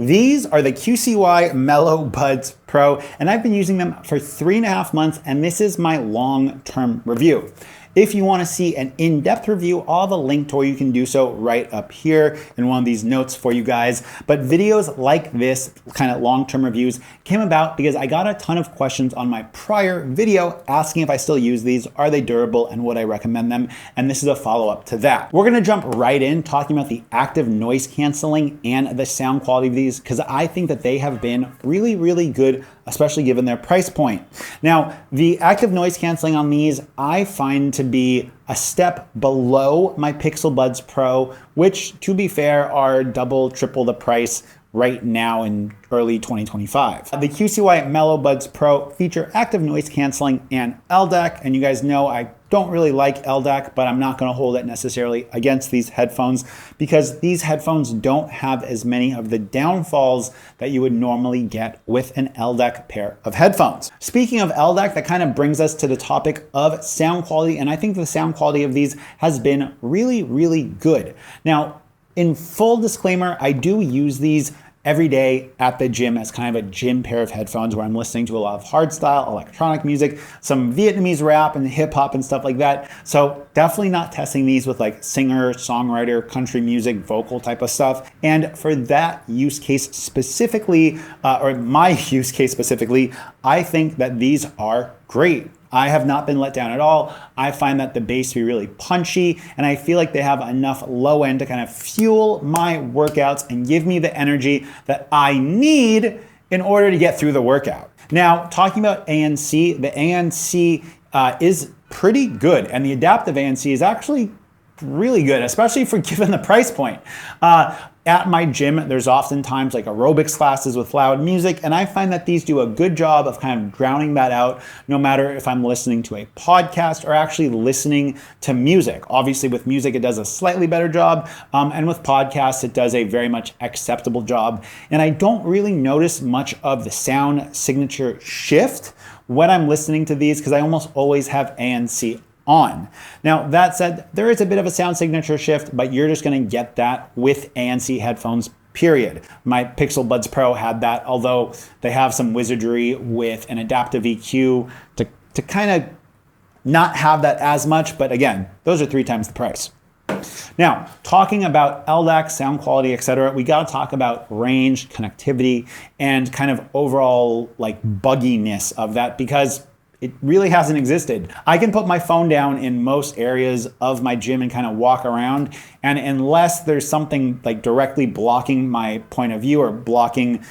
These are the QCY Melobuds Pro, and I've been using them for 3.5 months, and this is my long-term review. If you want to see an in-depth review, I'll have a link to where you can do so right up here in one of these notes for you guys. But videos like this, kind of long-term reviews, came about because I got a ton of questions on my prior video asking if I still use these, are they durable, and would I recommend them? And this is a follow-up to that. We're gonna jump right in talking about the active noise canceling and the sound quality of these, because I think that they have been really, really good, especially given their price point. Now, the active noise canceling on these, I find to be a step below my Pixel Buds Pro, which, to be fair, are double, triple the price right now in early 2025. The QCY Melobuds Pro feature active noise canceling and LDAC, and you guys know I don't really like LDAC, but I'm not gonna hold it necessarily against these headphones because these headphones don't have as many of the downfalls that you would normally get with an LDAC pair of headphones. Speaking of LDAC, that kind of brings us to the topic of sound quality, and I think the sound quality of these has been really, really good. Now, in full disclaimer, I do use these every day at the gym as kind of a gym pair of headphones where I'm listening to a lot of hardstyle, electronic music, some Vietnamese rap and hip hop and stuff like that. So definitely not testing these with like singer, songwriter, country music, vocal type of stuff. And for that use case specifically, or my use case specifically, I think that these are great. I have not been let down at all. I find that the bass to be really punchy, and I feel like they have enough low end to kind of fuel my workouts and give me the energy that I need in order to get through the workout. Now, talking about ANC, the ANC is pretty good, and the adaptive ANC is actually really good, especially for given the price point. At my gym, there's oftentimes like aerobics classes with loud music, and I find that these do a good job of kind of drowning that out, no matter if I'm listening to a podcast or actually listening to music. Obviously, with music, it does a slightly better job, and with podcasts, it does a very much acceptable job. And I don't really notice much of the sound signature shift when I'm listening to these because I almost always have ANC on. Now, that said, there is a bit of a sound signature shift, but you're just going to get that with ANC headphones, period. My Pixel Buds Pro had that, although they have some wizardry with an adaptive EQ to kind of not have that as much, but again, those are 3 times the price. Now, talking about LDAC, sound quality, etc., we got to talk about range, connectivity, and kind of overall like bugginess of that, because it really hasn't existed. I can put my phone down in most areas of my gym and kind of walk around, and unless there's something like directly blocking my point of view or blocking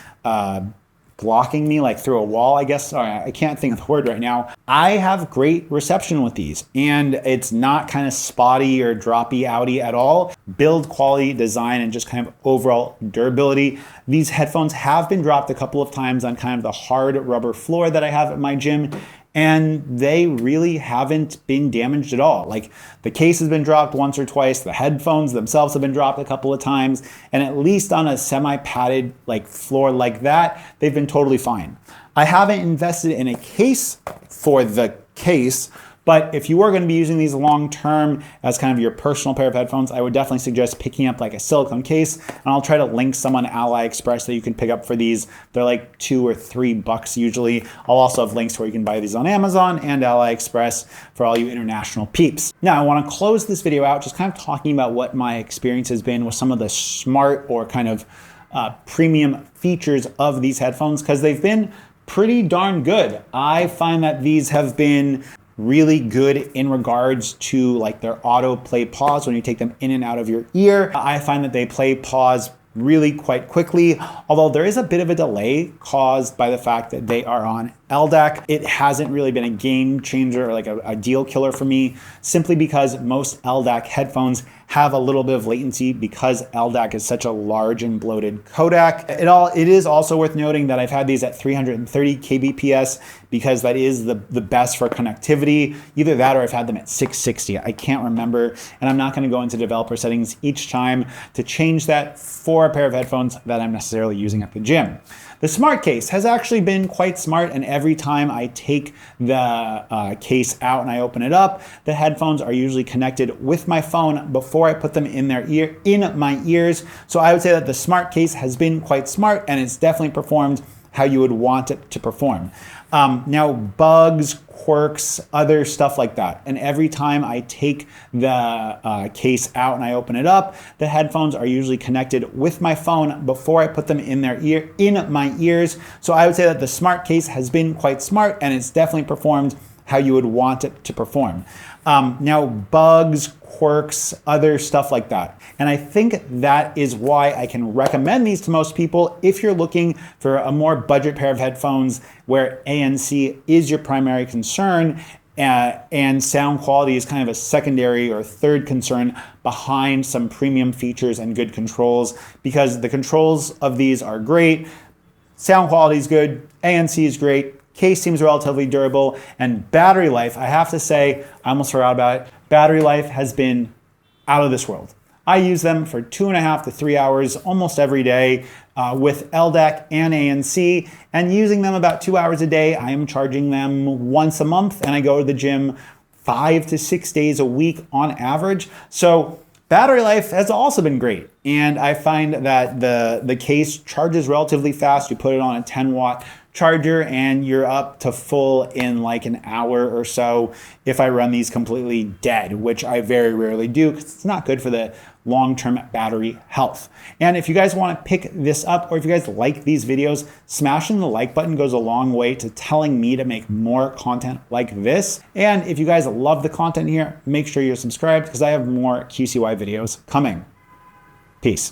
me like through a wall, I guess. Sorry, I can't think of the word right now. I have great reception with these, and it's not kind of spotty or droppy outy at all. Build quality, design, and just kind of overall durability. These headphones have been dropped a couple of times on kind of the hard rubber floor that I have at my gym, and they really haven't been damaged at all. Like, the case has been dropped once or twice, the headphones themselves have been dropped a couple of times, and at least on a semi-padded like floor like that, they've been totally fine. I haven't invested in a case for the case, but if you are going to be using these long term as kind of your personal pair of headphones, I would definitely suggest picking up like a silicone case, and I'll try to link some on AliExpress that you can pick up for these. They're like $2 or $3 usually. I'll also have links where you can buy these on Amazon and AliExpress for all you international peeps. Now, I want to close this video out just kind of talking about what my experience has been with some of the smart or kind of premium features of these headphones, because they've been pretty darn good. I find that these have been really good in regards to like their auto play pause when you take them in and out of your ear. I find that they play pause really quite quickly, although there is a bit of a delay caused by the fact that they are on LDAC. It hasn't really been a game changer or like a deal killer for me, simply because most LDAC headphones have a little bit of latency because LDAC is such a large and bloated codec. It is also worth noting that I've had these at 330 kbps because that is the best for connectivity. Either that or I've had them at 660. I can't remember, and I'm not going to go into developer settings each time to change that for a pair of headphones that I'm necessarily using at the gym. The smart case has actually been quite smart, and every time I take the case out and I open it up, the headphones are usually connected with my phone before I put them in my ears. So I would say that the smart case has been quite smart, and it's definitely performed how you would want it to perform. Now, bugs, quirks, other stuff like that. And every time I take the case out and I open it up, the headphones are usually connected with my phone before I put them in my ears. So I would say that the smart case has been quite smart, and it's definitely performed how you would want it to perform. Now, bugs, quirks, other stuff like that. And I think that is why I can recommend these to most people if you're looking for a more budget pair of headphones where ANC is your primary concern and sound quality is kind of a secondary or third concern behind some premium features and good controls, because the controls of these are great, sound quality is good, ANC is great, case seems relatively durable, and battery life, I have to say, I almost forgot about it, battery life has been out of this world. I use them for 2.5 to 3 hours almost every day with LDAC and ANC, and using them about 2 hours a day. I am charging them once a month, and I go to the gym 5 to 6 days a week on average. So battery life has also been great, and I find that the case charges relatively fast. You put it on a 10-watt charger and you're up to full in like an hour or so if I run these completely dead, which I very rarely do because it's not good for the long-term battery health. And if you guys want to pick this up, or if you guys like these videos, smashing the like button goes a long way to telling me to make more content like this. And if you guys love the content here, make sure you're subscribed because I have more QCY videos coming. Peace.